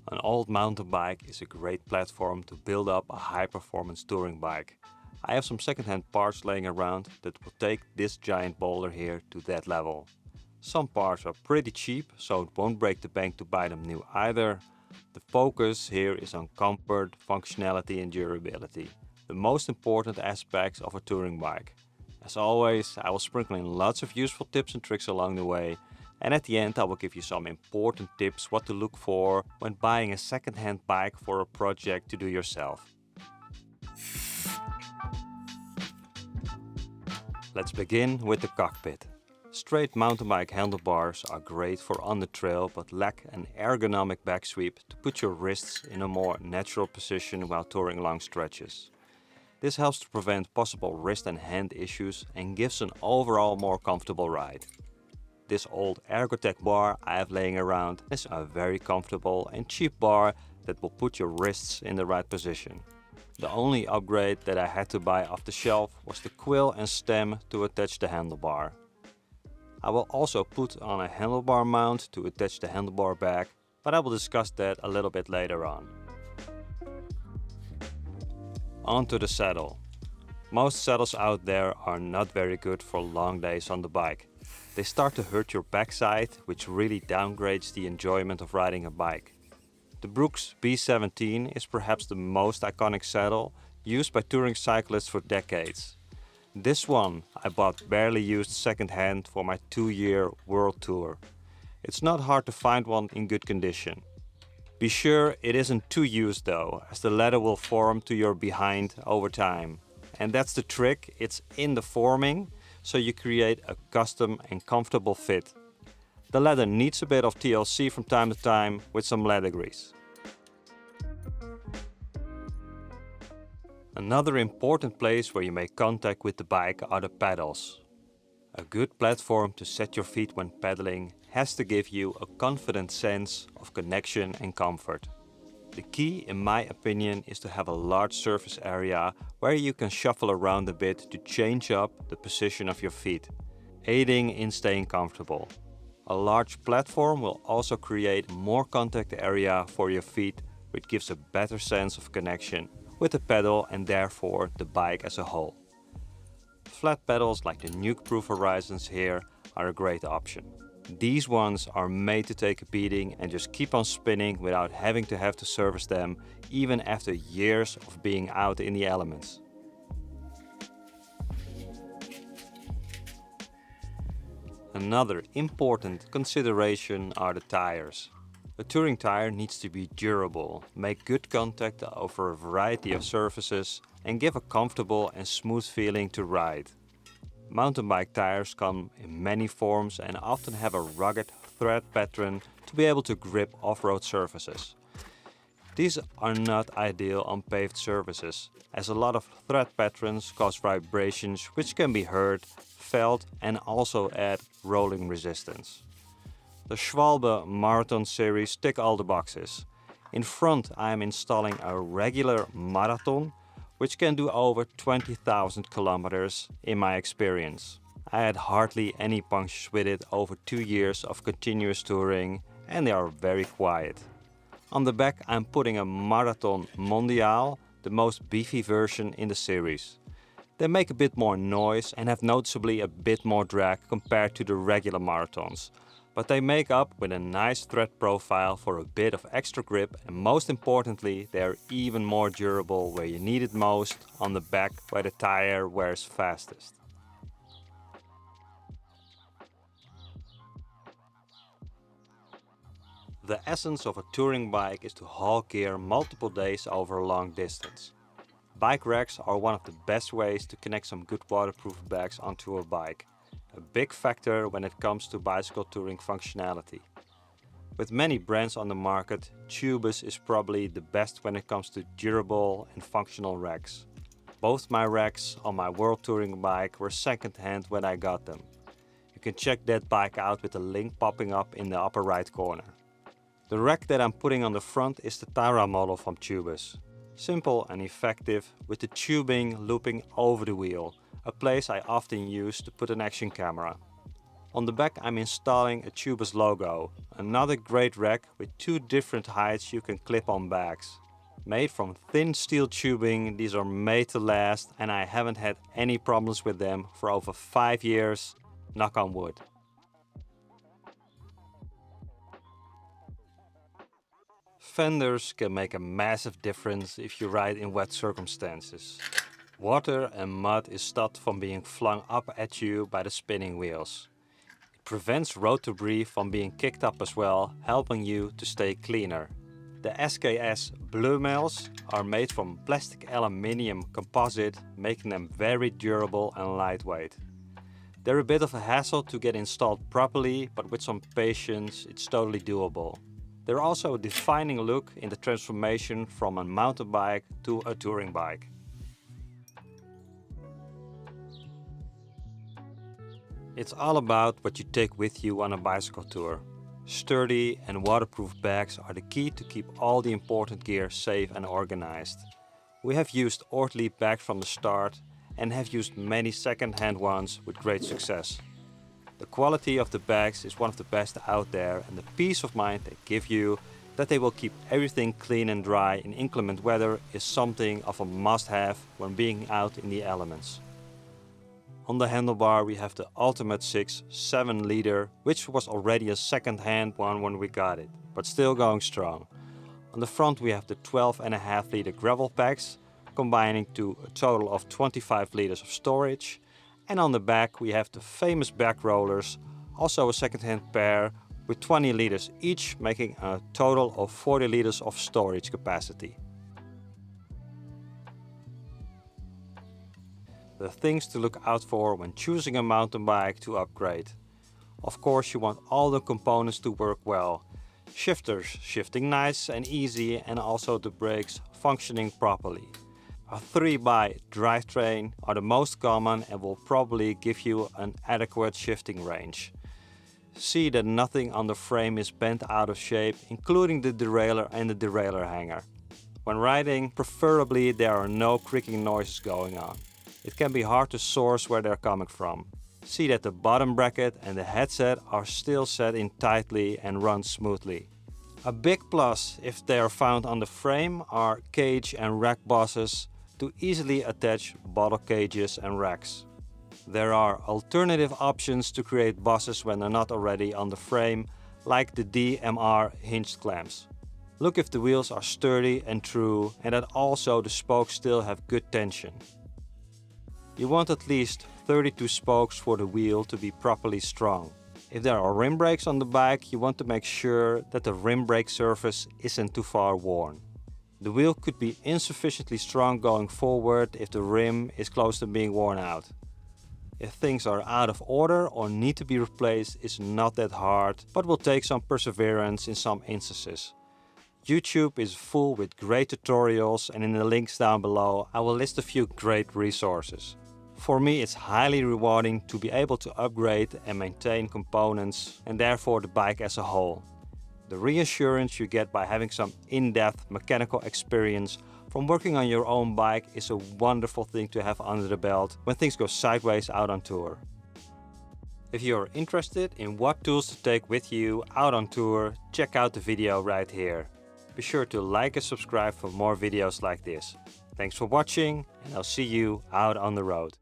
An old mountain bike is a great platform to build up a high-performance touring bike. I have some second-hand parts laying around that will take this giant boulder here to that level. Some parts are pretty cheap, so it won't break the bank to buy them new either. The focus here is on comfort, functionality and durability, the most important aspects of a touring bike. As always, I will sprinkle in lots of useful tips and tricks along the way, and at the end I will give you some important tips what to look for when buying a second-hand bike for a project to do yourself. Let's begin with the cockpit. Straight mountain bike handlebars are great for on the trail but lack an ergonomic back sweep to put your wrists in a more natural position while touring long stretches. This helps to prevent possible wrist and hand issues and gives an overall more comfortable ride. This old Ergotech bar I have laying around is a very comfortable and cheap bar that will put your wrists in the right position. The only upgrade that I had to buy off the shelf was the quill and stem to attach the handlebar. I will also put on a handlebar mount to attach the handlebar back, but I will discuss that a little bit later on. Onto the saddle. Most saddles out there are not very good for long days on the bike. They start to hurt your backside, which really downgrades the enjoyment of riding a bike. The Brooks B17 is perhaps the most iconic saddle used by touring cyclists for decades. This one I bought barely used second-hand for my 2-year world tour. It's not hard to find one in good condition. Be sure it isn't too used though, as the leather will form to your behind over time. And that's the trick, it's in the forming, so you create a custom and comfortable fit. The leather needs a bit of TLC from time to time with some leather grease. Another important place where you make contact with the bike are the pedals. A good platform to set your feet when pedaling has to give you a confident sense of connection and comfort. The key, in my opinion, is to have a large surface area where you can shuffle around a bit to change up the position of your feet, aiding in staying comfortable. A large platform will also create more contact area for your feet, which gives a better sense of connection with the pedal and therefore the bike as a whole. Flat pedals like the Nuke-proof Horizons here are a great option. These ones are made to take a beating and just keep on spinning without having to service them even after years of being out in the elements. Another important consideration are the tires. A touring tire needs to be durable, make good contact over a variety of surfaces and give a comfortable and smooth feeling to ride. Mountain bike tires come in many forms and often have a rugged thread pattern to be able to grip off-road surfaces. These are not ideal on paved surfaces, as a lot of thread patterns cause vibrations which can be heard, felt and also add rolling resistance. The Schwalbe Marathon series tick all the boxes. In front I am installing a regular marathon, which can do over 20,000 kilometers in my experience. I had hardly any punctures with it over 2 years of continuous touring and they are very quiet. On the back I'm putting a Marathon Mondial, the most beefy version in the series. They make a bit more noise and have noticeably a bit more drag compared to the regular marathons, but they make up with a nice thread profile for a bit of extra grip and most importantly they are even more durable where you need it most, on the back where the tire wears fastest. The essence of a touring bike is to haul gear multiple days over a long distance. Bike racks are one of the best ways to connect some good waterproof bags onto a bike. A big factor when it comes to bicycle touring functionality. With many brands on the market, Tubus is probably the best when it comes to durable and functional racks. Both my racks on my world touring bike were second-hand when I got them. You can check that bike out with the link popping up in the upper right corner. The rack that I'm putting on the front is the Tara model from Tubus. Simple and effective with the tubing looping over the wheel, a place I often use to put an action camera. On the back I'm installing a tubeless logo, another great rack with 2 different heights you can clip on bags. Made from thin steel tubing, these are made to last and I haven't had any problems with them for over 5 years, knock on wood. Fenders can make a massive difference if you ride in wet circumstances. Water and mud is stopped from being flung up at you by the spinning wheels. It prevents road debris from being kicked up as well, helping you to stay cleaner. The SKS Blue Mails are made from plastic aluminium composite, making them very durable and lightweight. They're a bit of a hassle to get installed properly, but with some patience it's totally doable. They're also a defining look in the transformation from a mountain bike to a touring bike. It's all about what you take with you on a bicycle tour. Sturdy and waterproof bags are the key to keep all the important gear safe and organized. We have used Ortlieb bags from the start and have used many second-hand ones with great success. The quality of the bags is one of the best out there, and the peace of mind they give you that they will keep everything clean and dry in inclement weather is something of a must-have when being out in the elements. On the handlebar we have the Ultimate 6 7 liter, which was already a second-hand one when we got it, but still going strong. On the front we have the 12.5 liter gravel packs, combining to a total of 25 liters of storage. And on the back we have the famous back rollers, also a second-hand pair with 20 liters each, making a total of 40 liters of storage capacity. The things to look out for when choosing a mountain bike to upgrade. Of course you want all the components to work well. Shifters shifting nice and easy, and also the brakes functioning properly. A 3x drivetrain are the most common and will probably give you an adequate shifting range. See that nothing on the frame is bent out of shape, including the derailleur and the derailleur hanger. When riding, preferably there are no creaking noises going on. It can be hard to source where they're coming from. See that the bottom bracket and the headset are still set in tightly and run smoothly. A big plus if they are found on the frame are cage and rack bosses to easily attach bottle cages and racks. There are alternative options to create bosses when they're not already on the frame, like the DMR hinged clamps. Look if the wheels are sturdy and true, and that also the spokes still have good tension. You want at least 32 spokes for the wheel to be properly strong. If there are rim brakes on the bike, you want to make sure that the rim brake surface isn't too far worn. The wheel could be insufficiently strong going forward if the rim is close to being worn out. If things are out of order or need to be replaced, it's not that hard, but will take some perseverance in some instances. YouTube is full with great tutorials, and in the links down below I will list a few great resources. For me it's highly rewarding to be able to upgrade and maintain components, and therefore the bike as a whole. The reassurance you get by having some in-depth mechanical experience from working on your own bike is a wonderful thing to have under the belt when things go sideways out on tour. If you're interested in what tools to take with you out on tour, check out the video right here. Be sure to like and subscribe for more videos like this. Thanks for watching, and I'll see you out on the road.